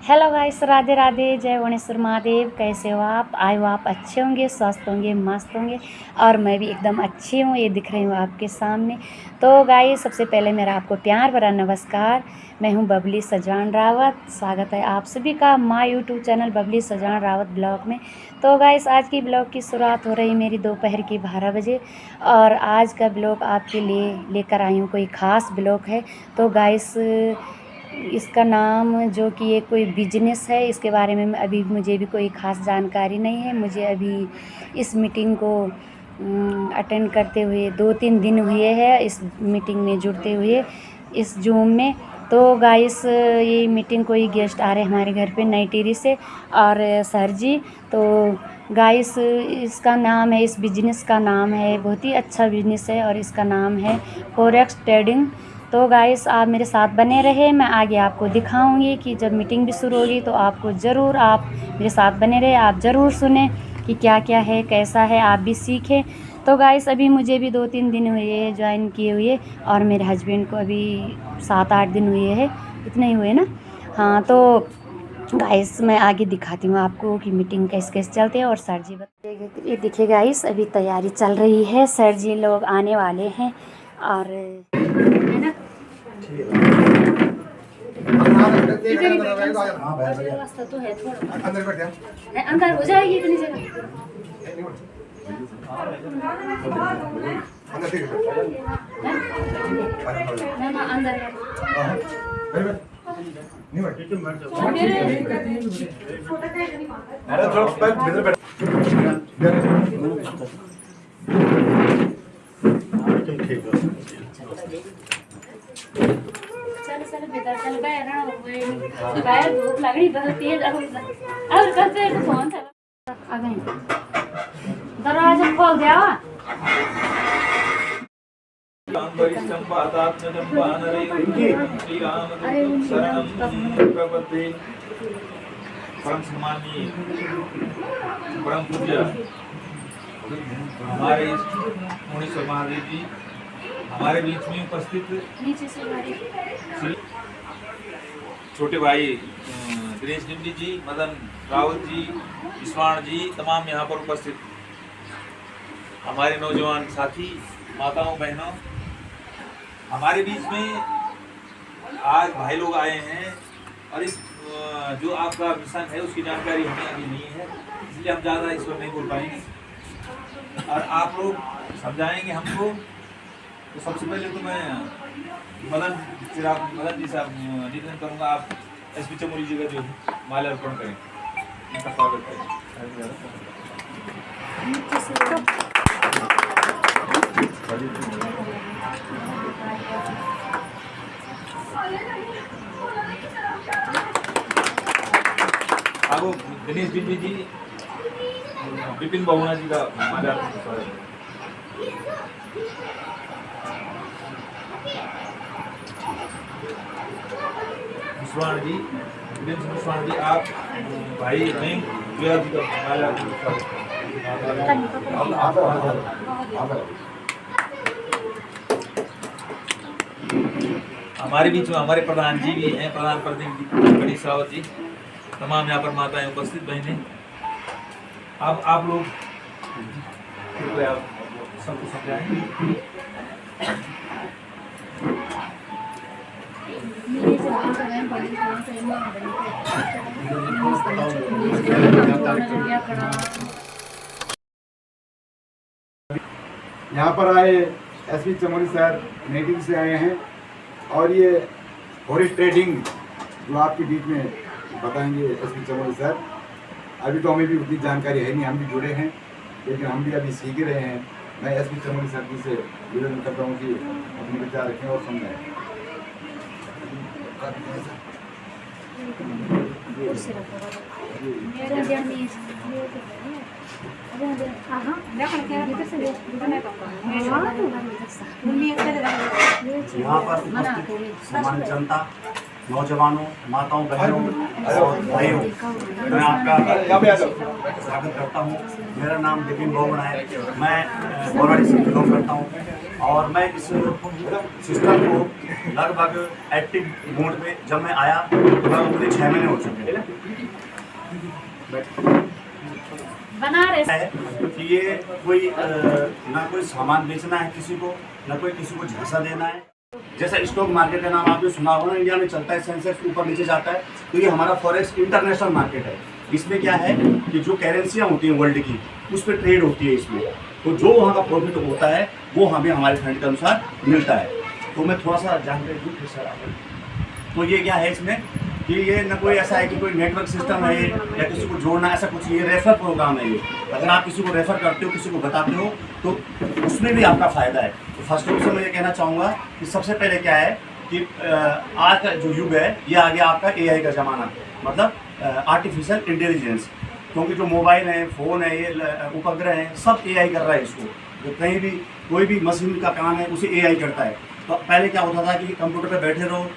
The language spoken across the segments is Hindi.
हेलो गाइस, राधे राधे, जय गणेश्वर महादेव। कैसे हो आप? आए हो आप अच्छे होंगे, स्वस्थ होंगे, मस्त होंगे। और मैं भी एकदम अच्छी हूँ, ये दिख रही हूँ आपके सामने। तो गाइस, सबसे पहले मेरा आपको प्यार भरा नमस्कार। मैं हूँ बबली सजान रावत। स्वागत है आप सभी का माय यूट्यूब चैनल बबली सजान रावत ब्लॉग में। तो गाइस, आज की ब्लॉग की शुरुआत हो रही मेरी दोपहर की 12 बजे। और आज का ब्लॉग आपके लिए लेकर आई हूँ, कोई ख़ास ब्लॉग है। तो गाइस, इसका नाम जो कि ये कोई बिजनेस है, इसके बारे में अभी मुझे भी कोई ख़ास जानकारी नहीं है। मुझे अभी इस मीटिंग को अटेंड करते हुए 2-3 दिन हुए हैं, इस मीटिंग में जुड़ते हुए इस जूम में। तो गाइस, ये मीटिंग कोई गेस्ट आ रहे हैं हमारे घर पे नई टिहरी से, और सर जी। तो गाइस, इसका नाम है, इस बिजनेस का नाम है, बहुत ही अच्छा बिजनेस है, और इसका नाम है फॉरेक्स ट्रेडिंग। तो गाइस, आप मेरे साथ बने रहे, मैं आगे आपको दिखाऊंगी कि जब मीटिंग भी शुरू होगी तो आपको ज़रूर, आप मेरे साथ बने रहे, आप ज़रूर सुने कि क्या क्या है, कैसा है, आप भी सीखें। तो गाइस, अभी मुझे भी 2-3 दिन हुए ज्वाइन किए हुए, और मेरे हस्बैंड को अभी 7-8 दिन हुए हैं, इतने ही हुए ना। हाँ, तो गाइस, मैं आगे दिखाती हूँ आपको कि मीटिंग कैसे कैसे चलते हैं। और सर जी बताइए, ये देखिए गाइस, अभी तैयारी चल रही है, सर जी लोग आने वाले हैं। और है ना, व्यवस्था तो है, थोड़ा अंदर हो जाएगी इतनी जगह। चल बेटा, चल बाहर धूप लग रही बहुत तेज। और करते तो फोन था आ गई, दरवाजा खोल दिया। परम सम्मानीय परम पूज्य हमारे मुनीश्वर महादेव जी हमारे बीच में उपस्थित, छोटे भाई दिनेश डिंडी जी, मदन रावत जी, विश्वाण जी, तमाम यहाँ पर उपस्थित हमारे नौजवान साथी, माताओं बहनों, हमारे बीच में आज भाई लोग आए हैं। और इस जो आपका मिशन है उसकी जानकारी हमें अभी नहीं है, इसलिए हम ज़्यादा इस पर नहीं बोल पाएंगे और आप लोग समझाएंगे हमको। तो सबसे पहले तो मैं मदन जी से निवेदन करूँगा, आप एसपी चमोली जी का जो माल्यार्पण करें, इनका स्वागत करें। अब दिनेश डिंडी जी, विपिन बहुना जी का माल्यार्पण स्वागत। विश्वाण जी, विश्वाण जी, आप भाई नहीं जोया जी का माल्यार्पण स्वागत। हमारे बीच में हमारे प्रधान जी भी हैं, प्रधान प्रतिनिधि गणेश रावत जी, तमाम यहाँ पर माताएं उपस्थित बहनें। अब आप लोग कृपया सबको समझाएं। यहाँ पर आए एसपी चमोली सर नेटिव से आए हैं, और ये फॉरेक्स ट्रेडिंग जो आपके बीच में बताएंगे एसपी चमोली सर। अभी तो हमें भी उतनी जानकारी है नहीं, हम भी जुड़े हैं, लेकिन हम भी अभी सीख रहे हैं। मैं एसपी चमोली सर जी से निवेदन करता हूँ कि अपने विचार रखें और समझाएं। यहाँ पर सम्मानित जनता, नौजवानों, माताओं, बहनों और भाइयों, मैं आपका स्वागत करता हूँ। मेरा नाम विपिन बोगना है। मैं बोराड़ी से बिलोंग करता हूँ और मैं इस सिस्टम को लगभग एक्टिव मोड पे जब मैं आया तो लगभग मुझे 6 महीने हो चुके हैं। बना रहे है कि ये कोई ना कोई सामान बेचना है किसी को, ना कोई किसी को झांसा देना है। जैसा स्टॉक मार्केट का नाम आपने सुना होगा, इंडिया में चलता है, सेंसेक्स ऊपर नीचे जाता है, तो ये हमारा फॉरेक्स इंटरनेशनल मार्केट है। इसमें क्या है कि जो करेंसियाँ होती हैं वर्ल्ड की, उस पर ट्रेड होती है इसमें, तो जो वहाँ का प्रॉफिट होता है वो हमें हमारे फंड के अनुसार मिलता है। तो मैं थोड़ा सा जानकारी दूँ फिर सर आपको। तो ये क्या है इसमें कि ये न कोई ऐसा है कि कोई नेटवर्क सिस्टम है या किसी को जोड़ना, ऐसा कुछ, ये रेफर प्रोग्राम है। ये अगर आप किसी को रेफर करते हो, किसी को बताते हो, तो उसमें भी आपका फ़ायदा है। तो फर्स्ट ऑफ ऑल मैं ये कहना चाहूँगा कि सबसे पहले क्या है कि आज का जो युग है ये आ गया आपका AI का ज़माना, मतलब आर्टिफिशियल इंटेलिजेंस। क्योंकि जो मोबाइल है, फ़ोन है, ये उपग्रह हैं, सब AI कर रहा है इसको। जो कहीं भी कोई भी मशीन का काम है उसे AI करता है। तो पहले क्या होता था कि कंप्यूटर पे बैठे रहो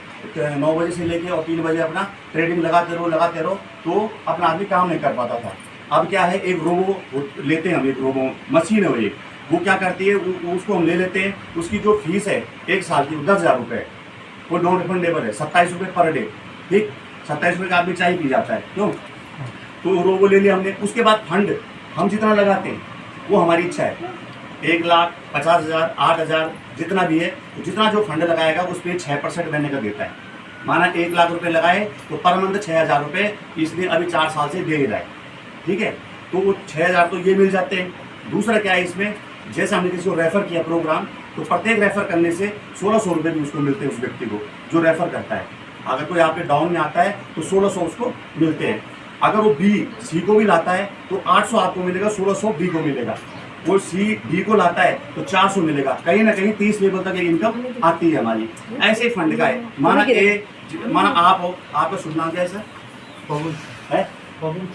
9 बजे से लेके और 3 बजे अपना ट्रेडिंग लगाते रहो, तो अपना आदमी काम नहीं कर पाता था। अब क्या है, एक रोबो लेते हैं हम, एक रोबो मशीन है वो क्या करती है, उसको हम ले लेते हैं। उसकी जो फीस है 1 साल की 10,000 रुपये, वो नॉन रिफंडेबल है, 27 रुपये पर डे। ठीक, 27 रुपये का आदमी चाय पी जाता है, क्यों? तो रोबो ले लिया हमने। उसके बाद फंड हम जितना लगाते हैं वो हमारी इच्छा है, 1,50,000, 8,000 जितना भी है, तो जितना जो फंड लगाएगा उस पर 6% महीने का देता है। माना 1 लाख रुपए लगाए तो पर मंथ 6,000 रुपये इसने अभी 4 साल से दे ही रहा है। ठीक है, तो वो 6,000 तो ये मिल जाते हैं। दूसरा क्या है इसमें, जैसे हमने किसी को रेफ़र किया प्रोग्राम, तो प्रत्येक रेफ़र करने से 1,600 रुपये भी उसको मिलते हैं, उस व्यक्ति को जो रेफ़र करता है। अगर कोई आपके डाउन में आता है तो 1,600 उसको मिलते हैं। अगर वो सी को भी लाता है तो 800 आपको मिलेगा, 1,600 बी को मिलेगा। वो डी को लाता है तो 400 मिलेगा। कहीं ना कहीं 30 लेवल तक इनकम आती है हमारी। ऐसे ही फंड का है। माना आप हो, आपका शुभ नाम क्या है सर? बबुल है, बबुल,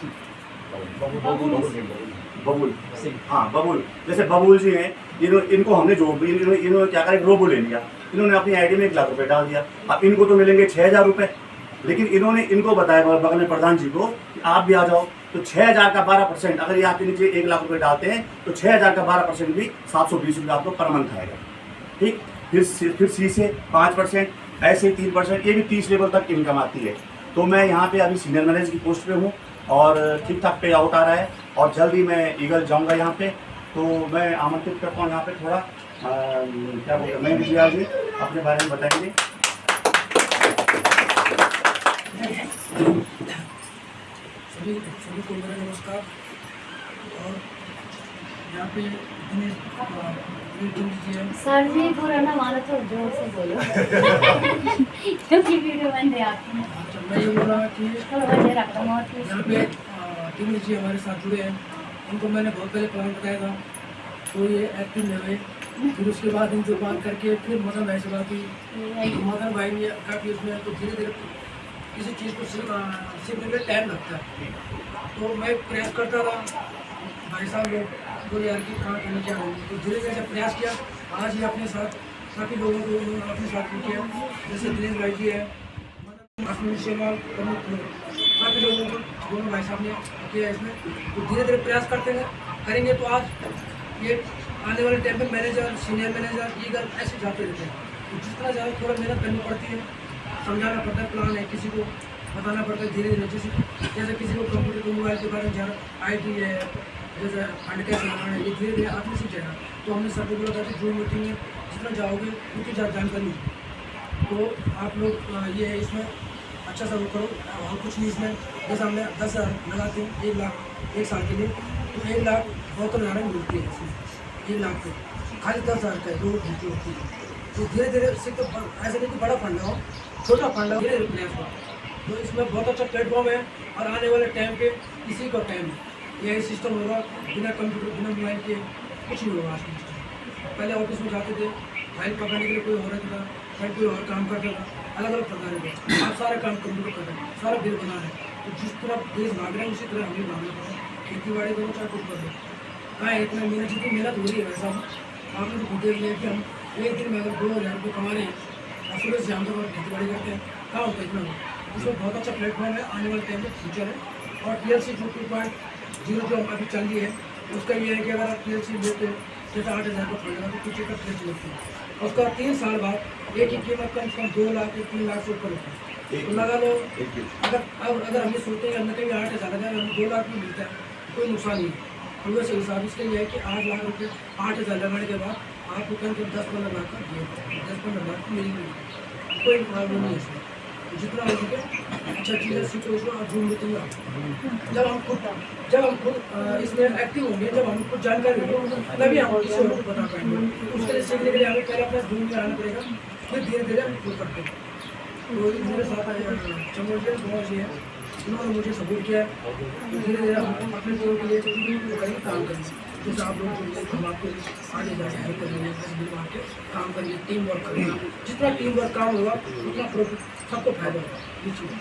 हाँ बबुल। जैसे बबुल जी हैं, इनको हमने जो इन्होंने क्या करा, रोबो ले लिया, इन्होंने अपनी आईडी में 1 लाख रुपए डाल दिया। अब इनको तो मिलेंगे 6,000 रुपये, लेकिन इन्होंने इनको बताया बगल में प्रधान जी को कि आप भी आ जाओ, तो 6,000 का 12%, अगर ये आपके नीचे 1 लाख रुपए डालते हैं तो 6,000 का 12% भी 720 रुपये आपको पर मंथ आएगा। ठीक, फिर सी से 5%, ऐसे 3%, ये भी 30 लेवल तक इनकम आती है। तो मैं यहाँ पे अभी सीनियर मैनेजर की पोस्ट पे हूँ और ठीक ठाक पे आउट आ रहा है और जल्दी मैं ईगल जाऊँगा यहाँ पे। तो मैं आमंत्रित करता हूँ यहाँ पे थोड़ा क्या बोलते हैं, मैं भी जी अपने बारे में बताएंगे। सभी को मेरा नमस्कार। और यहाँ पे सर जी पूरा ना मानो, थोड़ा जोर से बोलो क्योंकि वीडियो बन रही है आपकी। मैं ये बोला कि थोड़ा बजे रख रहा हूँ और यहाँ पे टीम जी हमारे साथ जुड़े हैं, उनको मैंने बहुत पहले प्लान बताया था, तो ये एक्टिव में हुए। फिर उसके बाद इनसे बात करके फिर मदन भाई से बात हुई। मदन भाई ने कहा कि उसमें तो धीरे धीरे किसी चीज़ को सीखने में टाइम लगता है। तो मैं प्रयास करता था, भाई साहब लोग बोले यार कि कहाँ करने क्या होंगे, तो धीरे धीरे प्रयास किया। आज ही अपने साथ काफ़ी लोगों को उन्होंने अपने साथ किया, जैसे दिनेश भाई जी है, काफ़ी लोगों को दोनों भाई साहब ने किया इसमें। तो धीरे धीरे प्रयास करते करेंगे तो आज ये आने वाले टाइम पे मैनेजर, सीनियर मैनेजर, ईगल ऐसे जाते रहते हैं। तो जितना ज़्यादा थोड़ा मेहनत करनी पड़ती है, समझाना पड़ता है, प्लान है, किसी को बताना पड़ता है धीरे धीरे। जैसे किसी को कंप्यूटर को मोबाइल के बारे में जाना, IT है, जैसे फंड कैसे लगाना है, ये धीरे धीरे आदमी सीख जाएगा। तो हमने सबको बोला था कि जो मीटिंग में जितना जाओगे उतनी ज़्यादा जानकारी। तो आप लोग ये इसमें अच्छा सा वो करो और कुछ नहीं इसमें। जैसे हमने 10,000 लगाते हैं 1 लाख 1 साल के लिए, तो 1 लाख 72,000 मिलती है इसमें। 1 लाख पे खाली 10,000 का 2 घंटे होती है। तो धीरे धीरे सिर्फ तो ऐसे नहीं कि बड़ा फंड हो, छोटा फंड हो, धीरे धीरे प्रयास करो। तो इसमें बहुत अच्छा प्लेटफॉर्म है और आने वाले टाइम पे इसी का टाइम है। यही सिस्टम होगा, बिना कंप्यूटर बिना मोबाइल के कुछ नहीं होगा। आज के सिस्टम पहले ऑफिस में जाते थे, फाइल पकड़ने के लिए कोई और था, फिर कोई और काम करता था, अलग अलग प्रकार के। आप सारा काम कंप्यूटर कर रहे हैं, सारा बिल बना रहे हैं। तो जिस तरह देश भाग रहे हैं उसी तरह हमें भागना पड़ा। खेती बाड़ी करो चाहे कुछ करो, कहाँ इतना मेहनत, जितनी मेहनत हो रही है वैसा आपने तो खुद देख लिया कि हम एक दिन में अगर 2,000 रुपये कमा रहे हैं और सुबह से शाम तक खेती बाड़ी करते हैं, कहाँ होता है इतना उसमें बहुत अच्छा प्लेटफॉर्म है, आने वाले टाइम में फ्यूचर है। और TLC जो 2.0 जो अभी चल रही है उसका ये है कि अगर आप TLC लेते हैं जैसे 8,000 का पड़ेगा तो पीछे का TLC लेते हैं, उसका 3 साल बाद एक की कीमत कम से कम 2 लाख या 3 लाख से ऊपर होती है। तो लगा लो अगर हम ये सोचते हैं हमने कहीं 8,000 हमें 2 लाख में मिलता है कोई नुकसान नहीं है। तो वैसे हिसाब इसका ये है कि 8 लाख रुपये 8,000 लगाने के बाद आपको कहीं 10-15 लाख का 10-15 लाख मिलेंगे, कोई प्रॉब्लम नहीं है इसमें। जितना हो सके अच्छा चीज़ें सीखो उसको और जूम लेते हुए जब हम खुद इसमें एक्टिव होंगे, जब हम खुद जानकारी होगी तभी हम किसी और को बता पाएंगे। उसके लिए सीखने के लिए हमें पहले अपना जूम में आना पड़ेगा, फिर धीरे धीरे हम खुद करते हैं। तो मेरे साथ चमोल जी बहुत जी है, उन्होंने मुझे सपोर्ट किया है। धीरे धीरे हम अपने लोगों के लिए करेंगे, काम करेंगे। जैसे आप लोग जो हम आपके आगे जा सकते करेंगे, के काम करेंगे, टीम वर्क करेंगे। जितना टीम वर्क काम होगा उतना प्रॉफिट सबको फायदा होगा। ये चीज़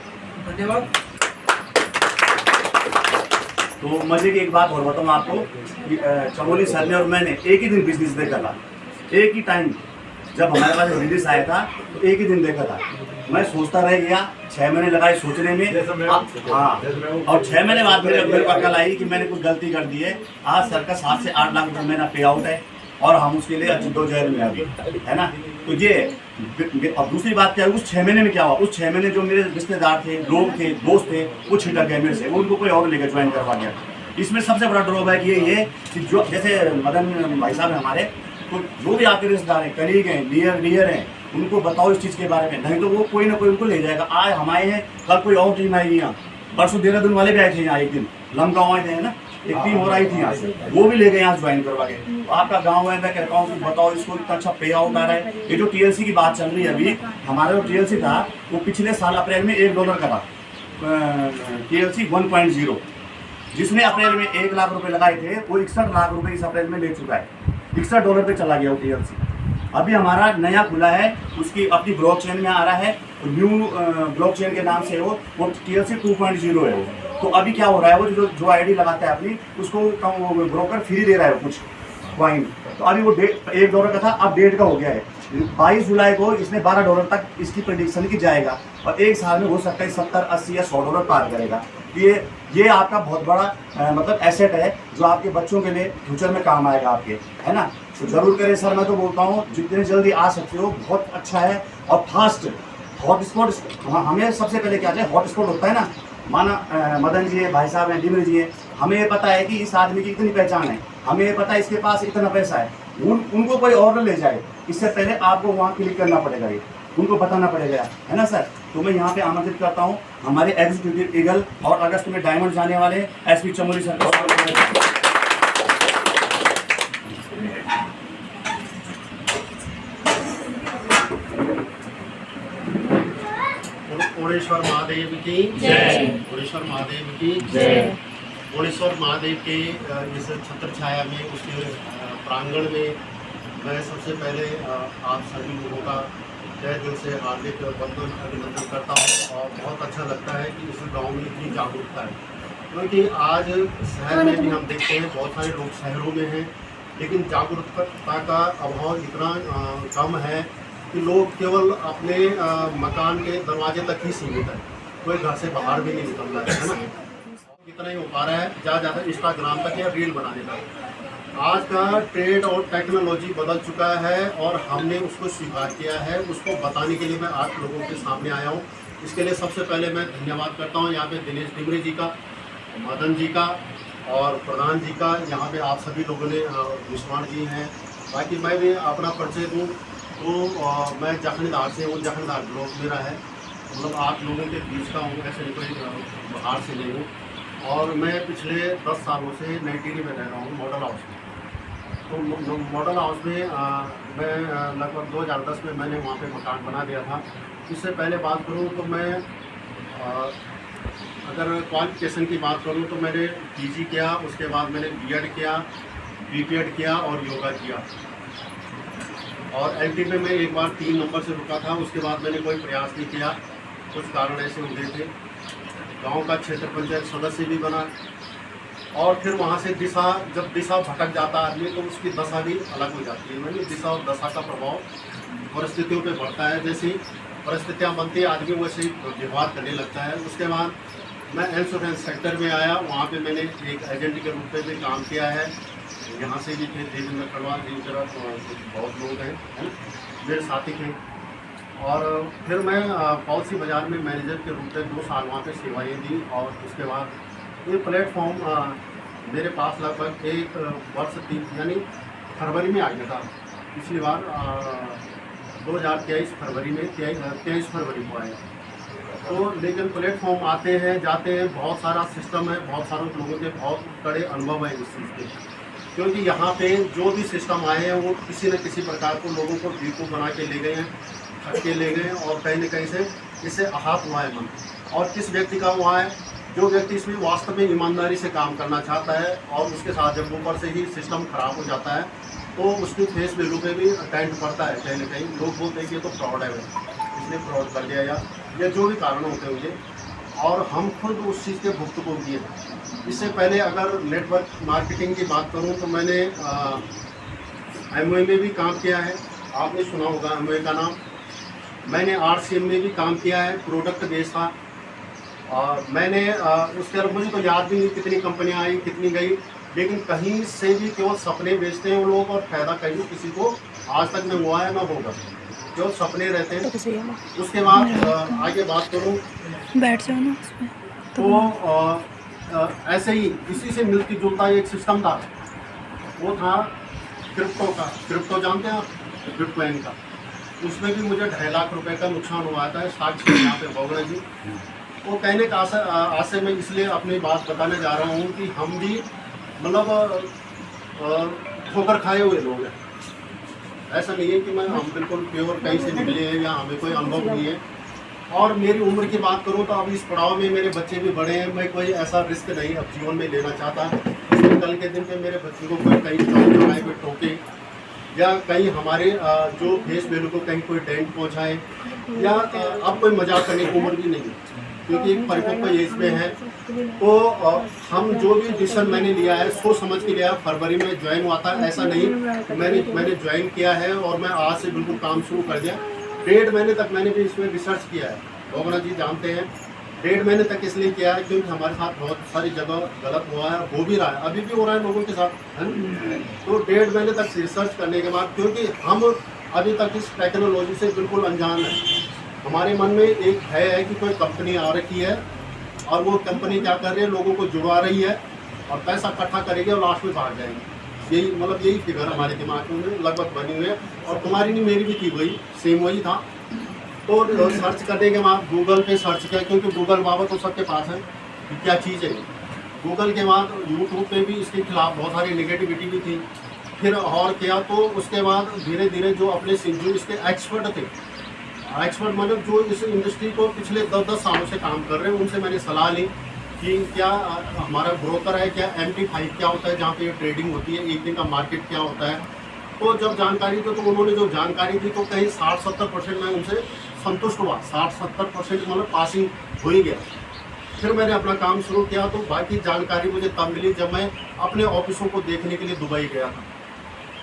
धन्यवाद। तो मजे की एक बात और बताऊँ आपको कि चमोली सर ने और मैंने एक ही दिन बिजनेस देखा था, एक ही टाइम जब हमारे पास रिलीज आया था तो एक ही दिन देखा था। मैं सोचता रह गया, 6 महीने लगाए सोचने में। हाँ, और 6 महीने बाद मेरे को अकल आई कि मैंने कुछ गलती कर दी है। आज सर का 7 से 8 लाख रुपये मेरा पे आउट है और हम उसके लिए जद्दोजहद में अभी है ना। तो ये अब दूसरी बात क्या है, उस 6 महीने में क्या हुआ, उस 6 महीने जो मेरे रिश्तेदार थे, लोग थे, दोस्त थे, वो छिटक गए मेरे से, उनको कोई और लेकर ज्वाइन करवा गया। इसमें सबसे बड़ा ड्रॉबैक ये है कि जो जैसे मदन भाई साहब हैं हमारे, तो जो भी आपके रिश्तेदार हैं, कलीग हैं, नियर हैं, उनको बताओ इस चीज़ के बारे में, नहीं तो वो कोई ना कोई उनको ले जाएगा। आज हम आए हैं, कल कोई और टीम आएगी यहाँ, परसों देहरादून वाले भी आए थे यहाँ एक दिन, लमगाँव आए थे ना, एक टीम और आई थी यहाँ से, वो भी ले गए यहाँ ज्वाइन करवा के। तो आपका गांव है, मैं कहता हूँ कि बताओ इसको इतना अच्छा पे आउट आ रहा है। ये जो TLC की बात चल रही है अभी, हमारा जो TLC था वो पिछले साल अप्रैल में $1 का था, TLC 1.0, जिसने अप्रैल में 1 लाख रुपए लगाए थे वो 61 लाख रुपए इस अप्रैल में ले चुका है। $61 पे चला गया वो TLC। अभी हमारा नया खुला है, उसकी अपनी ब्लॉकचेन में आ रहा है, न्यू ब्लॉकचेन के नाम से वो TLC 2.0 है वो। तो अभी क्या हो रहा है, वो जो आईडी लगाता है अपनी, उसको ब्रोकर फ्री दे रहा है कुछ कॉइन। तो अभी वो $1 का था, अब 1.5 का हो गया है। 22 जुलाई को इसने $12 तक इसकी प्रेडिक्शन की जाएगा और एक साल में हो सकता है 70, 80 या $100 पार करेगा। ये आपका बहुत बड़ा मतलब एसेट है जो आपके बच्चों के लिए फ्यूचर में काम आएगा आपके, है ना। तो ज़रूर करें सर, मैं तो बोलता हूँ जितने जल्दी आ सकते हो बहुत अच्छा है। और फास्ट हॉटस्पॉट, हमें सबसे पहले क्या चाहिए, हॉटस्पॉट होता है ना, माना मदन जी है, भाई साहब हैं, डिमरी जी है, हमें ये पता है कि इस आदमी की इतनी पहचान है, हमें ये पता है इसके पास इतना पैसा है, उनको कोई और ले जाए, इससे पहले आपको वहाँ क्लिक करना पड़ेगा, ये उनको बताना पड़ेगा, है ना सर। तो मैं यहाँ पे आमंत्रित करता हूँ हमारे एग्जीक्यूटिव ईगल और अगस्त में डायमंड जाने वाले SP चमोली सर को। ओणेश्वर महादेव की जय। ओणेश्वर महादेव की जय। ओणेश्वर महादेव के इस छत्र छाया में, उसके प्रांगण में मैं सबसे पहले आप सभी लोगों का तहे दिल से हार्दिक अभिनंदन करता हूँ। और बहुत अच्छा लगता है कि इस गांव में इतनी जागरूकता है, क्योंकि आज शहर में भी हम देखते हैं बहुत सारे लोग शहरों में हैं, लेकिन जागरूकता का अभाव इतना कम है कि लोग केवल अपने मकान के दरवाजे तक ही सीमित है, कोई घर से बाहर भी नहीं निकल रहा है ना। इतना ही हो पा रहा है ज़्यादा इंस्टाग्राम तक या रील बनाने तक। आज का ट्रेंड और टेक्नोलॉजी बदल चुका है और हमने उसको स्वीकार किया है, उसको बताने के लिए मैं आप लोगों के सामने आया हूँ। इसके लिए सबसे पहले मैं धन्यवाद करता हूँ यहाँ पे दिनेश डिमरी जी का, मदन जी का और प्रधान जी का। यहाँ पे आप सभी लोगों ने, विश्वाण जी हैं। बाकी मैं भी अपना परिचय दूँ तो मैं जखनदार से हूँ, जखनदार ब्लॉक मेरा है, मतलब आप लोगों के बीच का हूँ, ऐसे कोई बाहर से नहीं हूँ। और मैं पिछले 10 सालों से नई टिहरी में रह रहा हूँ, मॉडल हाउस में। तो मॉडल हाउस में मैं लगभग 2010 में मैंने वहाँ पे मकान बना दिया था। इससे पहले बात करूँ तो मैं अगर क्वालिफिकेशन की बात करूँ तो मैंने PG किया, उसके बाद मैंने B.Ed किया, B.Ped किया और योगा किया। और LT में मैं एक बार 3 नंबर से रुका था, उसके बाद मैंने कोई प्रयास नहीं किया, कुछ कारण ऐसे हो गए थे। गांव का क्षेत्र पंचायत सदस्य भी बना और फिर वहाँ से जब दिशा भटक जाता आदमी तो उसकी दशा भी अलग हो जाती है। मैंने दिशा और दशा का प्रभाव परिस्थितियों पे पड़ता है। जैसे परिस्थितियाँ बनती है आदमी वैसे ही व्यवहार करने लगता है। उसके बाद मैं इंश्योरेंस सेक्टर में आया, वहाँ पे मैंने एक एजेंट के रूप में भी काम किया है। यहाँ से भी थे देवेंद्र खड़वाल जी, बहुत लोग हैं, है ना, मेरे साथी थे। और फिर मैं पॉलिसी बाज़ार में मैनेजर के रूप में 2 साल वहाँ पे सेवाएं दी। और उसके बाद ये प्लेटफॉर्म मेरे पास लगभग 1 वर्ष 3 यानी फरवरी में आ गया था। पिछली बार 2023 फरवरी में 23 फरवरी को आया। तो लेकिन प्लेटफॉर्म आते हैं जाते हैं, बहुत सारा सिस्टम है, बहुत सारे लोगों के बहुत बड़े अनुभव है इस चीज़ के। क्योंकि यहाँ पे जो भी सिस्टम आए हैं वो किसी न किसी प्रकार को लोगों को बेवकूफ़ बना के ले गए हैं, ठग के ले गए हैं, और कहीं न कहीं से इससे आहत हुआ है मन। और किस व्यक्ति का हुआ है? जो व्यक्ति इसमें वास्तव में ईमानदारी से काम करना चाहता है, और उसके साथ जब ऊपर से ही सिस्टम खराब हो जाता है तो उसकी फेस वैल्यू पे भी टेंट पड़ता है। कहीं न कहीं लोग बोलते हैं कि ये तो फ्रॉड है, इसने फ्रॉड कर दिया या जो भी कारण होते होंगे, और हम खुद उस चीज़ के भुगतभोगी हैं। इससे पहले अगर नेटवर्क मार्केटिंग की बात करूं तो मैंने एमवे में भी काम किया है, आपने सुना होगा एमवे का नाम। मैंने RCM में भी काम किया है, प्रोडक्ट बेस था। और मैंने उसके बाद मुझे तो याद भी नहीं कितनी कंपनियां आई कितनी गई, लेकिन कहीं से भी केवल सपने बेचते हैं वो लोग, और फायदा कहीं किसी को आज तक न हुआ है न होगा, केवल सपने रहते हैं। उसके बाद आगे बात करूं बैठ जाओ ना उसमें। तो ऐसे ही इसी से मिलती जुलता एक सिस्टम था, वो था क्रिप्टो का। क्रिप्टो जानते हैं आप? बिटकॉइन का। उसमें भी मुझे 2.5 लाख रुपए का नुकसान हुआ था। साक्षी यहाँ पे बोगड़ा जी, वो कहने का आशय मैं इसलिए अपनी बात बताने जा रहा हूँ कि हम भी मतलब ठोकर खाए हुए लोग हैं। ऐसा नहीं है कि हम बिल्कुल प्योर कहीं से निकले हैं या हमें कोई अनुभव नहीं है। और मेरी उम्र की बात करूं तो अब इस पड़ाव में मेरे बच्चे भी बड़े हैं, मैं कोई ऐसा रिस्क नहीं अब जीवन में लेना चाहता। इसलिए कल के दिन पे मेरे बच्चे को कोई कहीं चौक लगाए, कोई टोके, या कहीं हमारे जो फेस वैल्यू को कहीं कोई डेंट पहुंचाए, या अब कोई मजाक करने की उम्र भी नहीं है, क्योंकि एक परिपक्व एज में है। तो हम जो भी डिसीजन मैंने लिया है सोच समझ के लिया। फरवरी में ज्वाइन हुआ था, ऐसा नहीं मैंने ज्वाइन किया है और मैं आज से बिल्कुल काम शुरू कर दिया। 1.5 महीने तक मैंने भी इसमें रिसर्च किया है, बोगड़ा जी जानते हैं। 1.5 महीने तक इसलिए किया है क्योंकि हमारे साथ बहुत सारी जगह गलत हुआ है, हो भी रहा है, अभी भी हो रहा है लोगों के साथ, है ना। तो 1.5 महीने तक रिसर्च करने के बाद, क्योंकि हम अभी तक इस टेक्नोलॉजी से बिल्कुल अनजान है, हमारे मन में एक है कि कोई कंपनी आ रखी है और वो कंपनी क्या कर रही है, लोगों को जुड़वा रही है और पैसा इकट्ठा करेगी और लास्ट में भाग जाएगी। यही फिगर हमारे दिमाग में लगभग बनी हुई है, और तुम्हारी नहीं मेरी भी थी वही, सेम वही था। तो सर्च करने के बाद गूगल पे सर्च किया, क्योंकि गूगल बाबा तो सबके पास है कि क्या चीज़ है। गूगल के बाद यूट्यूब पे भी इसके खिलाफ बहुत सारी नेगेटिविटी भी थी। फिर और किया तो उसके बाद धीरे धीरे जो अपने जो इसके एक्सपर्ट थे, एक्सपर्ट मतलब जो इस इंडस्ट्री को पिछले 10-10 सालों से काम कर रहे हैं, उनसे मैंने सलाह ली कि क्या हमारा ब्रोकर है, क्या MT5 क्या होता है जहाँ पे ट्रेडिंग होती है, एक दिन का मार्केट क्या होता है। तो जब जानकारी दी तो उन्होंने जो जानकारी दी तो कहीं 60-70% मैं उनसे संतुष्ट हुआ। 60-70% मतलब पासिंग हो ही गया। फिर मैंने अपना काम शुरू किया। तो बाकी जानकारी मुझे तब मिली जब मैं अपने ऑफिसों को देखने के लिए दुबई गया था।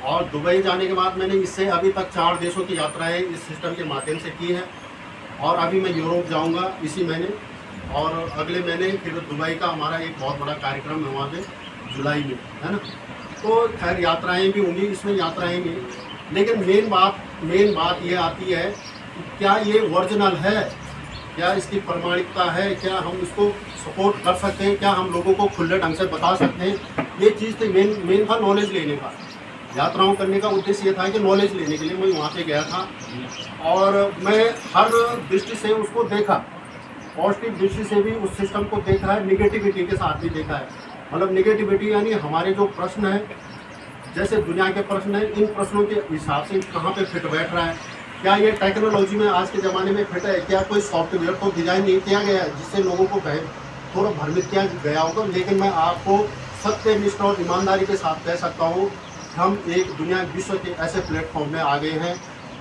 और दुबई जाने के बाद मैंने इससे अभी तक 4 देशों की यात्राएं इस सिस्टम के माध्यम से की है। और अभी मैं यूरोप जाऊंगा इसी महीने, और अगले महीने फिर दुबई का हमारा एक बहुत बड़ा कार्यक्रम है वहाँ पे जुलाई में, है ना। तो खैर यात्राएं भी होंगी, इसमें यात्राएं भी, लेकिन मेन बात ये आती है कि क्या ये ओरिजिनल है, क्या इसकी प्रमाणिकता है, क्या हम इसको सपोर्ट कर सकते हैं, क्या हम लोगों को खुले ढंग से बता सकते हैं। ये चीज़ तो मेन था नॉलेज लेने का। यात्राओं करने का उद्देश्य ये था कि नॉलेज लेने के लिए मैं वहाँ पे गया था, और मैं हर दृष्टि से उसको देखा। पॉजिटिव दृष्टि से भी उस सिस्टम को देखा है, निगेटिविटी के साथ भी देखा है। मतलब निगेटिविटी यानी हमारे जो प्रश्न है, जैसे दुनिया के प्रश्न हैं, इन प्रश्नों के हिसाब से कहाँ पे फिट बैठ रहा है, क्या ये टेक्नोलॉजी में आज के ज़माने में फिट है, क्या कोई सॉफ्टवेयर तो डिज़ाइन नहीं किया गया है जिससे लोगों को थोड़ा भ्रमित किया गया होगा। लेकिन मैं आपको सत्यनिष्ठ और ईमानदारी के साथ कह सकता हूँ, हम एक दुनिया विश्व के ऐसे प्लेटफॉर्म में आ गए हैं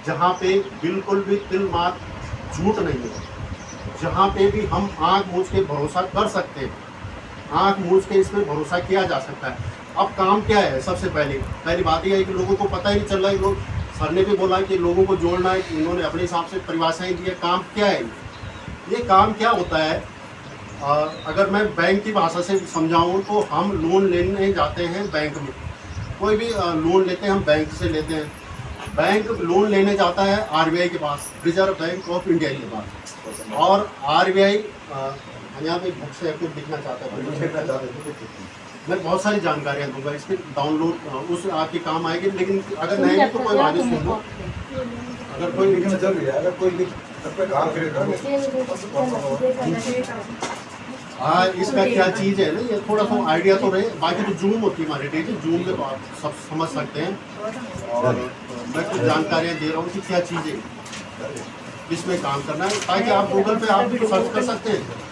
जहाँ पे बिल्कुल भी तिल मात झूठ नहीं है, जहाँ पे भी हम आँख मूंझ के भरोसा कर सकते हैं, आँख मूंझ के इसमें भरोसा किया जा सकता है। अब काम क्या है, सबसे पहली बात यह है कि लोगों को पता ही नहीं चल रहा है। लोग सर ने भी बोला कि लोगों को जोड़ना है, इन्होंने अपने हिसाब से परिभाषाएं दी है। काम क्या है ये काम क्या होता है? अगर मैं बैंक की भाषा से समझाऊं तो हम लोन लेने जाते हैं बैंक में, कोई भी लोन लेते हैं हम बैंक से लेते हैं। बैंक लोन लेने जाता है आरबीआई के पास, रिजर्व बैंक ऑफ इंडिया के पास, और आरबीआई यहाँ पे बुक से कुछ दिखना चाहता है, मैं बहुत सारी जानकारियाँ दूंगा, इसके डाउनलोड उस आपके काम आएगी, लेकिन अगर नहीं है तो कोई बात नहीं, सुन लो। अगर कोई लिखना जरूरी है, अगर कोई हाँ, इसका क्या चीज़ है ना, ये थोड़ा सा आइडिया तो रहे। बाकी तो जूम होती है हमारी डेट, जूम में तो आप सब समझ सकते हैं। और मैं कुछ जानकारियाँ दे रहा हूँ कि क्या चीज़ है, इसमें काम करना है, ताकि आप गूगल पे आप भी सर्च कर सकते हैं।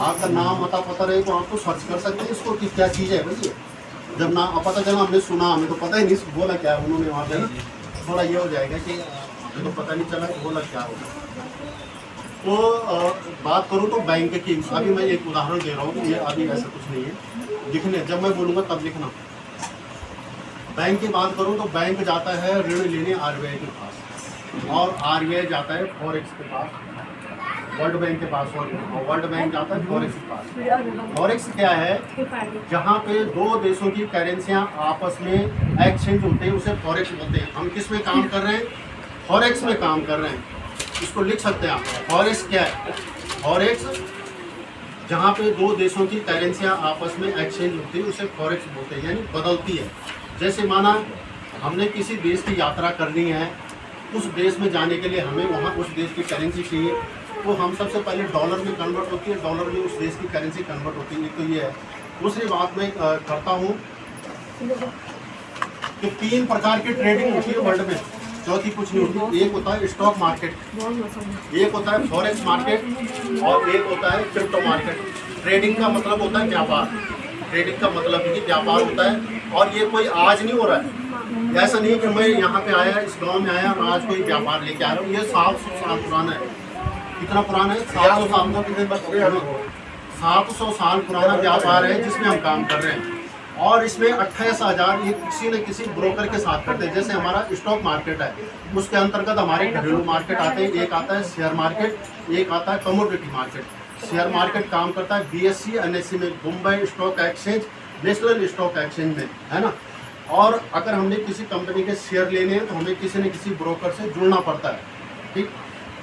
आपका नाम पता रहे तो आपको सर्च कर सकते हैं इसको कि क्या चीज़ है भैया। जब ना पता चला, हमने सुना, हमें तो पता ही नहीं बोला क्या है उन्होंने वहाँ पे ना, थोड़ा ये हो जाएगा कि हमें तो पता नहीं चला कि बोला क्या होगा। तो बात करूँ तो बैंक की, अभी मैं एक उदाहरण दे रहा हूँ कि ये अभी ऐसा कुछ नहीं है, लिखने जब मैं बोलूँगा तब लिखना। बैंक की बात करूँ तो बैंक जाता है ऋण लेने आरबीआई के पास, और आरबीआई जाता है फॉरेक्स के पास, वर्ल्ड बैंक के पास, और वर्ल्ड बैंक जाता है फॉरेक्स के पास। फॉरेक्स क्या है? जहाँ पे दो देशों की करेंसियाँ आपस में एक्सचेंज होते हैं, उसे फॉरेक्स बोलते हैं। हम किस में काम कर रहे हैं? फॉरेक्स में काम कर रहे हैं, इसको लिख सकते हैं आप। फॉरेक्स क्या है? फॉरेक्स जहाँ पे दो देशों की करेंसियाँ आपस में एक्सचेंज होती है, उसे फॉरेक्स बोलते हैं, यानी बदलती है। जैसे माना हमने किसी देश की यात्रा करनी है, उस देश में जाने के लिए हमें वहाँ उस देश की करेंसी चाहिए, तो हम सबसे पहले डॉलर में कन्वर्ट होती है, डॉलर में उस देश की करेंसी कन्वर्ट होती है। तो ये है। दूसरी बात मैं करता हूँ कि 3 प्रकार की ट्रेडिंग होती है वर्ल्ड में, चौथी कुछ नहीं होती। एक होता है स्टॉक मार्केट, एक होता है फॉरेक्स मार्केट, और एक होता है क्रिप्टो मार्केट। ट्रेडिंग का मतलब होता है व्यापार, ट्रेडिंग का मतलब है कि व्यापार होता है, और ये कोई आज नहीं हो रहा है। ऐसा नहीं कि मैं यहाँ पे आया, इस गांव में आया और आज कोई व्यापार लेके आ रहा हूँ। ये 700 साल पुराना है। कितना पुराना है? 700 साल का। 700 साल पुराना व्यापार है जिसमें हम काम कर रहे हैं, और इसमें 28,000 ये किसी न किसी ब्रोकर के साथ करते हैं। जैसे हमारा स्टॉक मार्केट है, उसके अंतर्गत हमारे घरेलू मार्केट आते हैं। एक आता है शेयर मार्केट, एक आता है कमोडिटी मार्केट। शेयर मार्केट काम करता है BSE NSE में, Mumbai stock exchange, national stock exchange में, है ना। और अगर हमने किसी कंपनी के शेयर लेने हैं तो हमें किसी न किसी ब्रोकर से जुड़ना पड़ता है, ठीक।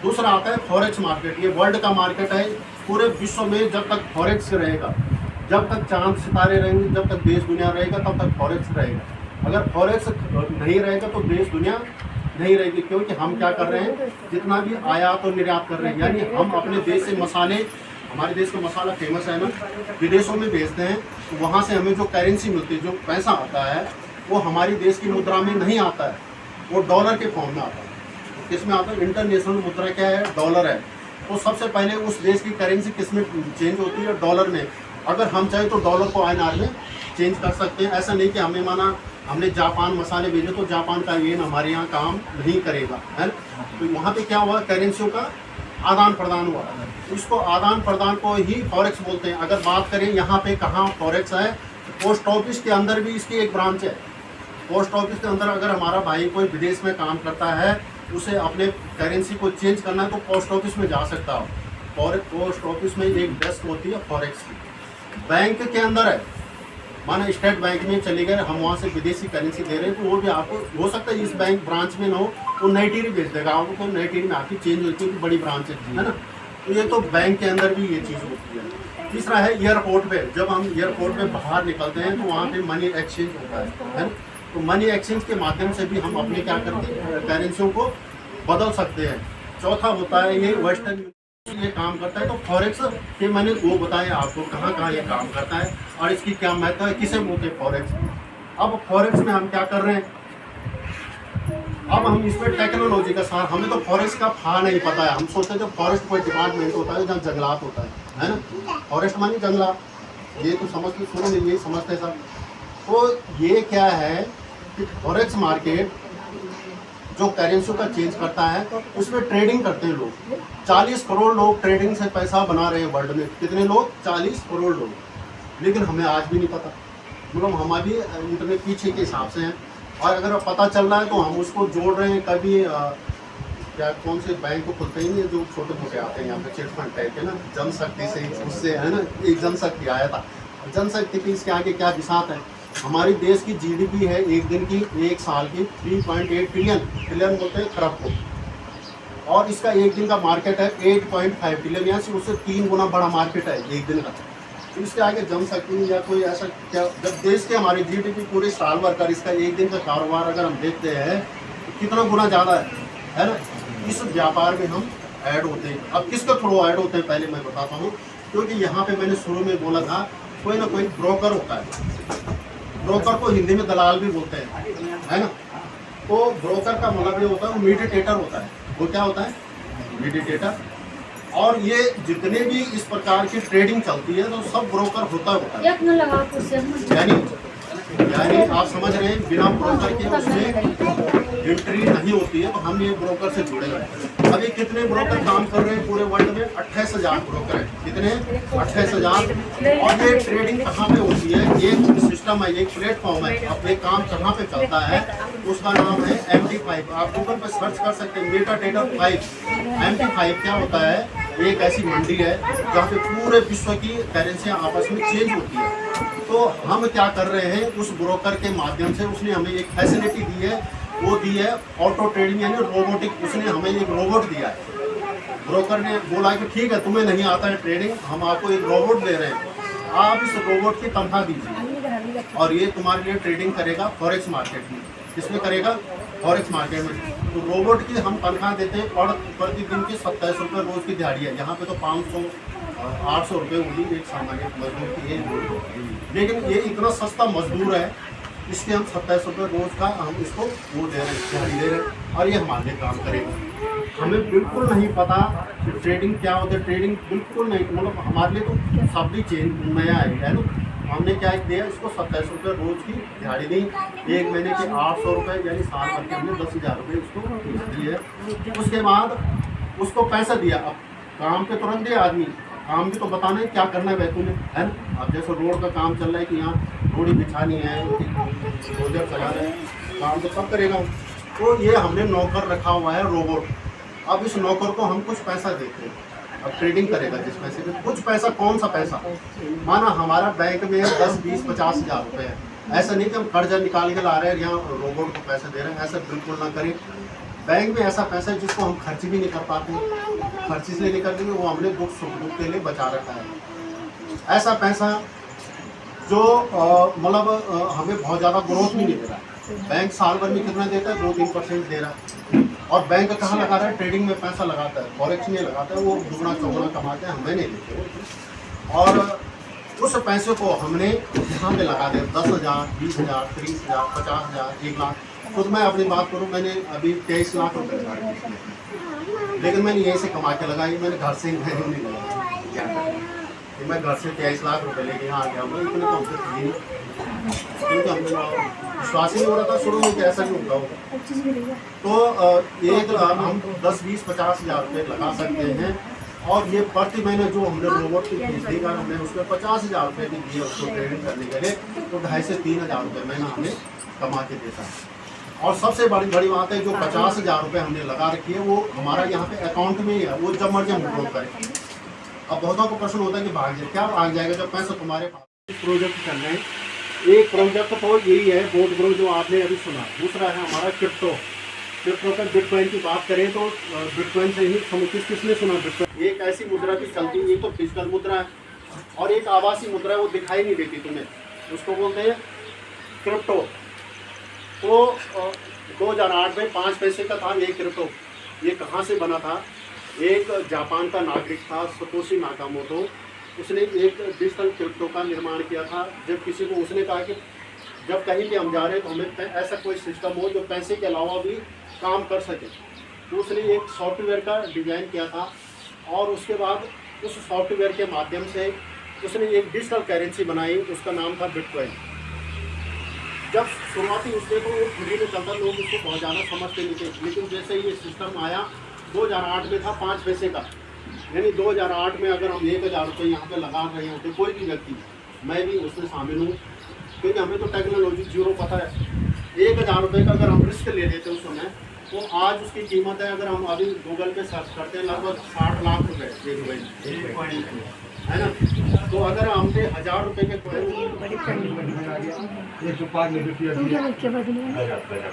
दूसरा आता है फॉरेक्स मार्केट, ये वर्ल्ड का मार्केट है। पूरे विश्व में जब तक फॉरेक्स रहेगा, जब तक चांद सितारे रहेंगे, जब तक देश दुनिया रहेगा, तब तक फॉरेक्स रहेगा। अगर फॉरेक्स नहीं रहेगा तो देश दुनिया नहीं रहेगी, क्योंकि हम क्या कर रहे हैं, जितना भी आयात और निर्यात कर रहे हैं, यानी हम अपने देश से मसाले, हमारे देश का मसाला फेमस है ना, विदेशों में भेजते हैं। तो वहाँ से हमें जो करेंसी मिलती है, जो पैसा आता है, वो हमारी देश की मुद्रा में नहीं आता है, वो डॉलर के फॉर्म में आता है। तो किस में आता है? इंटरनेशनल मुद्रा क्या है? डॉलर है। तो सबसे पहले उस देश की करेंसी किस में चेंज होती है? डॉलर में। अगर हम चाहें तो डॉलर को INR में चेंज कर सकते हैं। ऐसा नहीं कि हमें माना हमने जापान मसाले भेजे तो जापान का येन हमारे यहाँ काम नहीं करेगा, है। तो वहाँ पे क्या हुआ? करेंसियों का आदान प्रदान हुआ। इसको आदान प्रदान को ही फॉरेक्स बोलते हैं। अगर बात करें यहाँ पे कहाँ फॉरेक्स है, पोस्ट ऑफिस के अंदर भी इसकी एक ब्रांच है। पोस्ट ऑफिस के अंदर अगर हमारा भाई कोई विदेश में काम करता है, उसे अपने करेंसी को चेंज करना है तो पोस्ट ऑफिस में जा सकता हो। और पोस्ट ऑफिस में एक डेस्क होती है फॉरेक्स की। बैंक के अंदर है, माना स्टेट बैंक में चले गए, हम वहाँ से विदेशी करेंसी दे रहे हैं, तो वो भी आपको हो सकता है इस बैंक ब्रांच में ना हो तो नईटीरी भेज देगा आपको, तो नईटीरी में आपकी चेंज होती है, बड़ी ब्रांच है ना। तो ये तो बैंक के अंदर भी ये चीज़ होती है। तीसरा है एयरपोर्ट पे, जब हम एयरपोर्ट पे बाहर निकलते हैं तो वहाँ पे मनी एक्सचेंज होता है। तो मनी एक्सचेंज के माध्यम से भी हम अपने क्या करते हैं, करेंसियों को बदल सकते हैं। चौथा होता है ये वेस्टर्न ये काम करता है। तो फॉरेक्स के मैंने वो बताया आपको कहाँ कहाँ ये काम करता है और इसकी क्या महत्व है, किसे बोलते हैं फॉरेक्स। अब फॉरेक्स में हम क्या कर रहे हैं, अब हम इसमें टेक्नोलॉजी का साथ, हमें तो फॉरेस्ट का फा नहीं पता है। हम सोचते हैं जब फॉरेस्ट कोई डिपार्टमेंट होता है जहाँ जंगलात होता है ना, फॉरेस्ट मानी जंगलात, ये तो समझते सुनो नहीं, ये समझते सब। तो ये क्या है कि फॉरेक्स मार्केट जो करेंसी का चेंज करता है उसमें ट्रेडिंग करते हैं लोग। 40 करोड़ लोग ट्रेडिंग से पैसा बना रहे हैं वर्ल्ड में। कितने लोग? 40 करोड़ लोग। लेकिन हमें आज भी नहीं पता, मतलब हम अभी इंटरनेट पीछे के हिसाब से हैं और अगर पता चल रहा है तो हम उसको जोड़ रहे हैं। कभी क्या कौन से बैंक को खुलते ही नहीं जो छोटे मोटे आते हैं यहाँ पे चिट फंड टाइप के ना, जनशक्ति से उससे है ना, एक जनशक्ति आया था। जनशक्ति की इसके आगे क्या बिसात है, हमारी देश की जीडीपी है एक दिन की, एक साल की 3.8 ट्रिलियन बोलते हैं खरब को, और इसका एक दिन का मार्केट है 8.5 ट्रिलियन, यहाँ से उससे 3 गुना बड़ा मार्केट है एक दिन का। तो इसके आगे जनशक्ति या कोई ऐसा क्या, जब देश के हमारी जीडीपी पूरे साल भर कर इसका एक दिन का कारोबार अगर हम देखते हैं तो कितना गुना ज़्यादा है ना। इस व्यापार में हम ऐड होते हैं। अब किसके थ्रू ऐड होते हैं पहले मैं बताता हूँ, क्योंकि यहाँ पे मैंने शुरू में बोला था कोई ना कोई ब्रोकर होता है। ब्रोकर को हिंदी में दलाल भी बोलते हैं, है ना। तो ब्रोकर का मतलब ये होता है वो मीडिएटर होता है। वो क्या होता है, मीडिएटर। और ये जितने भी इस प्रकार की ट्रेडिंग चलती है तो सब ब्रोकर होता है। यानी आप समझ रहे हैं, बिना ब्रोकर के उसमें एंट्री नहीं होती है। तो हम ये ब्रोकर से जुड़े हुए हैं। अभी कितने ब्रोकर काम कर रहे हैं पूरे वर्ल्ड में? 28,000 ब्रोकर हैं। कितने? 28,000। और ये ट्रेडिंग कहाँ पे होती है? एक सिस्टम है, एक प्लेटफॉर्म है। अब ये काम कहाँ पे चलता है उसका नाम है MT5। आप गूगल पे सर्च कर सकते हैं, मेटाट्रेडर 5। MT5 क्या होता है? एक ऐसी मंडी है जहाँ पे पूरे विश्व की करेंसियाँ आपस में चेंज होती है। तो हम क्या कर रहे हैं, उस ब्रोकर के माध्यम से उसने हमें एक फैसिलिटी दी है, वो दी है ऑटो ट्रेडिंग यानी रोबोटिक। उसने हमें एक रोबोट दिया है। ब्रोकर ने बोला कि ठीक है तुम्हें नहीं आता है ट्रेडिंग, हम आपको एक रोबोट दे रहे हैं, आप इस रोबोट की तनख्वाह दीजिए और ये तुम्हारे लिए ट्रेडिंग करेगा फॉरेक्स मार्केट में। किसमें करेगा? फॉरेक्स मार्केट में। तो रोबोट की हम तनख्वाह देते हैं प्रतिदिन की 27 रुपये रोज़ की दिहाड़ी है। यहाँ पे तो 500-800 रुपये होगी एक सामान्य मजदूर की है। लेकिन ये इतना सस्ता मजदूर है, इसके हम 27 रुपये रोज़ का हम इसको वो दे रहे हैं, दिहाड़ी दे रहे हैं, और ये हमारे लिए काम करेगा। हमें बिल्कुल नहीं पता कि ट्रेडिंग क्या होता है। ट्रेडिंग बिल्कुल नहीं, मतलब हमारे लिए तो शब्द ही चेंज नया है ना। हमने क्या दिया, इसको 27 रुपये रोज़ की दिहाड़ी दी, एक महीने के 800 रुपये यानी साल भर के हमने 10,000 रुपये उसको दिए। उसके बाद उसको पैसा दिया। अब काम पे तुरंत दिया आदमी, काम भी तो बताना है क्या करना है भाई तूने, है ना। अब जैसे रोड का काम चल रहा है कि यहाँ रोड बिछानी है, रोजर चला रहे हैं, काम तो सब करेगा। तो ये हमने नौकर रखा हुआ है रोबोट। अब इस नौकर को हम कुछ पैसा देते हैं, अब ट्रेडिंग करेगा जिस पैसे में। कुछ पैसा, कौन सा पैसा? माना हमारा बैंक में 10, 20, 50 हज़ार रुपये है। ऐसा नहीं कि हम कर्जा निकाल के ला रहे हैं यहाँ रोबोट को पैसे दे रहे हैं, ऐसा बिल्कुल ना करें। बैंक में ऐसा पैसा है जिसको हम खर्च भी नहीं कर पाते, खर्च इसलिए नहीं करते वो हमने दुख सुख के लिए बचा रखा है। ऐसा पैसा जो मतलब हमें बहुत ज़्यादा ग्रोथ भी नहीं दे रहा है। बैंक साल भर में कितना देता है? 2-3% दे रहा है। और बैंक कहाँ लगा रहा है? ट्रेडिंग में पैसा लगाता है, फॉरेक्स में लगाता है, वो दुगना चौगुना कमाते हैं, हमें नहीं देते। और उस पैसे को हमने यहाँ पे लगा दिया 10,000, 20,000, 30,000, 50,000, 1 लाख। खुद मैं अपनी बात करूँ, मैंने अभी 23 लाख रुपये लगा, लेकिन मैंने यहीं से कमा के लगाई, मैंने घर से नहीं लगाई। क्या करें, मैं घर से 23 लाख रुपये लेके यहाँ आ गया हूँ। इतने तो हमसे थी नहीं, क्योंकि हमने विश्वास ही नहीं हो रहा था शुरू में कि ऐसा नहीं होगा। तो एक हम 10, 20, 50 हज़ार रुपये लगा सकते हैं। और ये प्रति महीने जो हमने रोबोट की फीस दी, हमने उसमें 50,000 रुपये भी दिए उसको ट्रेडिंग करने के लिए, तो 2,500 से 3,000 रुपये महीना हमें कमा के देता है। और सबसे बड़ी बात है, जो 50,000 रुपये हमने लगा रखी है वो हमारा यहाँ पे अकाउंट में ही है, वो जब मर्जी हम विड्रॉ करें। अब बहुतों को प्रश्न होता है कि भाग जाए, क्या भाग जाएगा जब पैसा तुम्हारे पास। प्रोजेक्ट कर रहे हैं, एक प्रोजेक्ट तो यही है बोट ग्रो जो आपने अभी सुना। दूसरा है हमारा क्रिप्टो का बिटकॉइन की बात करें तो बिटकॉइन से ही किसने सुना? बिटकॉइन एक ऐसी मुद्रा की चलती है, तो फिजिकल मुद्रा है और एक आभासी मुद्रा है, वो दिखाई नहीं देती तुम्हें, उसको बोलते हैं क्रिप्टो। तो 2008 में 5 पैसे का था ये क्रिप्टो। ये कहाँ से बना था? एक जापान का नागरिक था सतोशी नाकामोटो, उसने एक डिजिटल क्रिप्टो का निर्माण किया था। जब किसी को उसने कहा कि जब कहीं भी हम जा रहे हैं तो हमें ऐसा कोई सिस्टम हो जो पैसे के अलावा भी काम कर सके, तो उसने एक सॉफ्टवेयर का डिज़ाइन किया था। और उसके बाद उस सॉफ्टवेयर के माध्यम से उसने एक डिजिटल करेंसी बनाई, उसका नाम था बिटकॉइन। जब शुरुआती उसने तो वो फ्री में चलता, लोग उसको बहुत ज़्यादा समझते नहीं थे, लेकिन जैसे ये सिस्टम आया 2008 में था 5 पैसे का, यानी 2008 में अगर हम 1,000 रुपये यहाँ पे लगा रहे होते, कोई भी व्यक्ति, मैं भी उसमें शामिल हूँ, क्योंकि हमें तो टेक्नोलॉजी जीरो पता है। 1000 रुपये का अगर हम रिस्क ले लेते उस समय, तो आज उसकी कीमत है, अगर हम अभी गूगल पे सर्च करते हैं, लगभग 60 लाख रुपए एक रुपये, है ना। तो अगर हमने 1000 रुपये के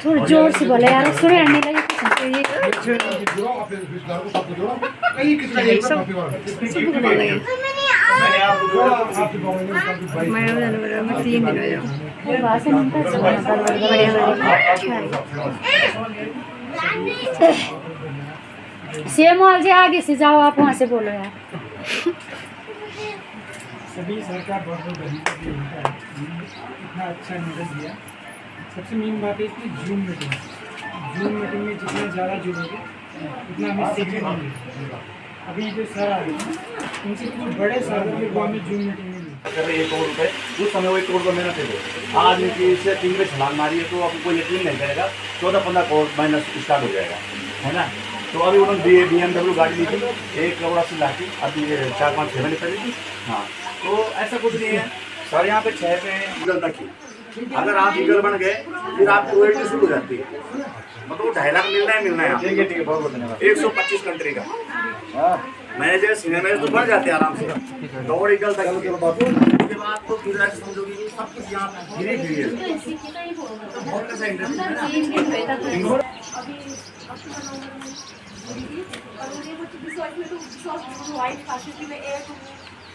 थोड़ा जोर से बोले यार, सुने नहीं लगे सेमोल जी आगे से जाओ, आप वहाँ से बोलो यार। सभी सरकार बहुत बहुत धन्यवाद है, इतना अच्छा निर्देश दिया। सबसे मेन बात है इसकी जूम मीटिंग में जितना ज़्यादा जुड़ोगे उतना हमें सीखने को मिलेगा। अभी जो सर आ रहे हैं उनसे जो बड़े सर हैं वो हमें जूम मीटिंग में मिले। कर रहे 1 करोड़ रुपए, उस समय वो 1 करोड़ रुपये मेहनत थे। आज इसे 3 में छलांग मारी है तो आपको कोई यकीन नहीं करेगा, 14-15 करोड़ माइनस स्टार्ट हो जाएगा, है ना। तो अभी उन्होंने BMW गाड़ी ली थी 1 करोड़ 80 लाख की, अभी 4-5-6 महीने पहले थी। हाँ, तो ऐसा कुछ नहीं है सर, यहाँ पे 6 पे ईगल तक ही। अगर आप ईगल बन गए फिर आपकी रॉयल्टी शुरू हो जाती है, मतलब 2.5 लाख मिलना है। ठीक है, बहुत बहुत धन्यवाद। 125 कंट्री का मैनेजर सीनियर मैनेजर तो बढ़ जाते हैं आराम से, दौड़ ईगल तक उसके बाद तो फिर ऐसे समझोगे कि सब कुछ यहाँ धीरे धीरे तो बहुत ऐसा इंटरेस्ट है ना।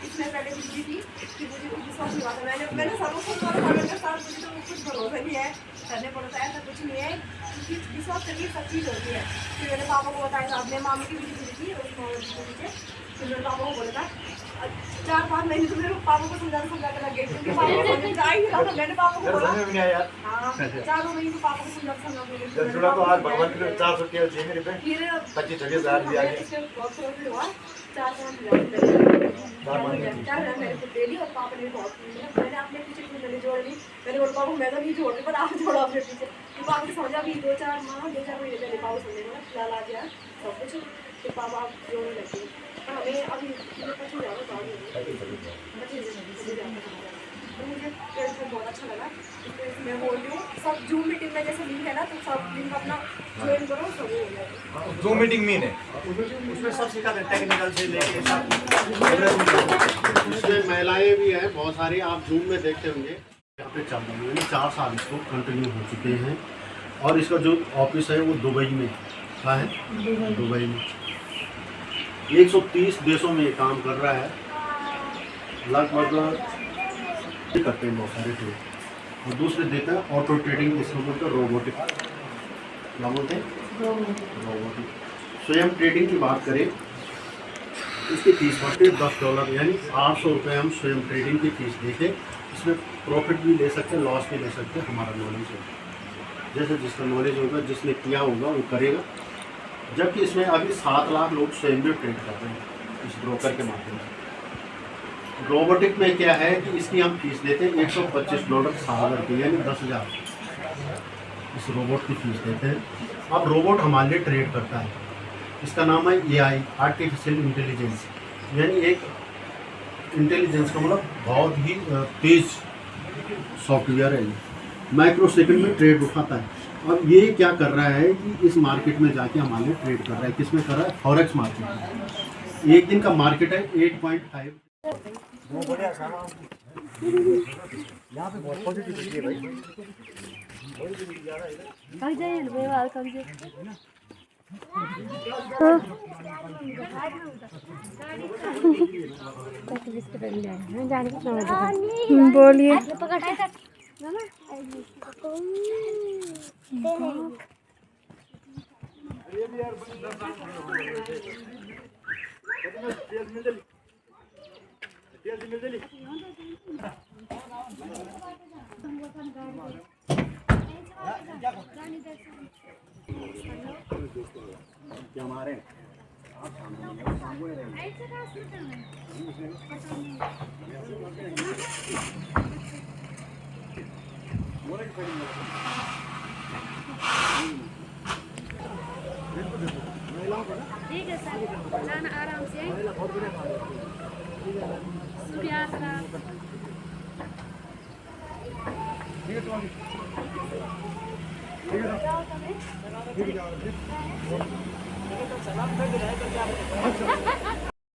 इसमें पहले बिजली थी कि मुझे कुछ विश्वास नहीं आता। मैंने सबको फोन करा के साथ मुझे तो कुछ भरोसा नहीं है, करने पड़ता है, ऐसा कुछ नहीं है, क्योंकि विश्वास करके सब चीज़ होती है। फिर मैंने पापा को बताया था, अपने मामी की बिजली थी उस नीचे, फिर मैंने पापा को बोला था 4-5 महीने तो मेरे पापा को समझा कर लग गए, क्योंकि पापा को समझ आ ही नहीं रहा था। मैंने पापा को बोला हाँ 4 महीने तो पापा को समझा तो आज भगवान के 400 के मेरे पे फिर 25,000 दिया गया, 4 मेरे को दे दी और पापा ने बहुत मैंने अपने पीछे मैंने जोड़ ली। मैंने बोला पापा मैं तो नहीं जोड़ रही, पर आप जोड़ो अपने पीछे। फिर पापा ने समझा भी 2-4 महीने पहले पापा समझेगा फिलहाल आ गया सब कुछ, फिर पापा आप जोड़ने लगे। पर हमें अभी 25 ज़्यादा तो मुझे बहुत अच्छा लगा। मैं बोल रही हूँ सब जूम मीटिंग में जैसे लिंक है ना, तो सब लिंक अपना ज्वाइन करो, सब हो जाएगा। जूम मीटिंग में है उसमें सब सीखा टेक्निकल से लेके सब। इसमें महिलाएं भी हैं बहुत सारी, आप जूम में देखते होंगे। यहाँ पे चल रही है 4 साल इसको कंटिन्यू हो चुके हैं, और इसका जो ऑफिस है वो दुबई में है, दुबई में 130 देशों में ये काम कर रहा है। लगभग करते हैं बहुत सारे ट्रेड, और दूसरे देता है ऑटो ट्रेडिंग, इसको बोलते हैं रोबोटिक। क्या बोलते हैं? रोबोटिक। स्वयं ट्रेडिंग की बात करें, इसकी फीस पड़ती है $10, यानी 800 रुपये हम स्वयं ट्रेडिंग की फीस देते। इसमें प्रॉफिट भी ले सकते हैं, लॉस भी ले सकते हैं, हमारा नॉलेज होगा। जैसे जिसका नॉलेज होगा, जिसने किया होगा वो करेगा। जबकि इसमें अभी 7 लाख लोग स्वयं भी ट्रेड कर रहे हैं इस ब्रोकर के माध्यम से। रोबोटिक में क्या है कि इसकी हम फीस देते हैं $125 साल की, यानी 10,000 इस रोबोट की फीस देते हैं। अब रोबोट हमारे लिए ट्रेड करता है, इसका नाम है AI, आर्टिफिशियल इंटेलिजेंस, यानी एक इंटेलिजेंस का मतलब बहुत ही तेज सॉफ्टवेयर है। माइक्रो सेकंड में ट्रेड उठाता है। अब ये क्या कर रहा है कि इस मार्केट में जाके हमारे लिए ट्रेड कर रहा है। किस में कर रहा है? फॉरेक्स मार्केट में। एक दिन का मार्केट है 8.5। यहाँ पे बहुत पॉजिटिविटी है भाई। बोलिए। हमारे ठीक है सर, जाना आराम से। सूर्यास्त्र ठीक है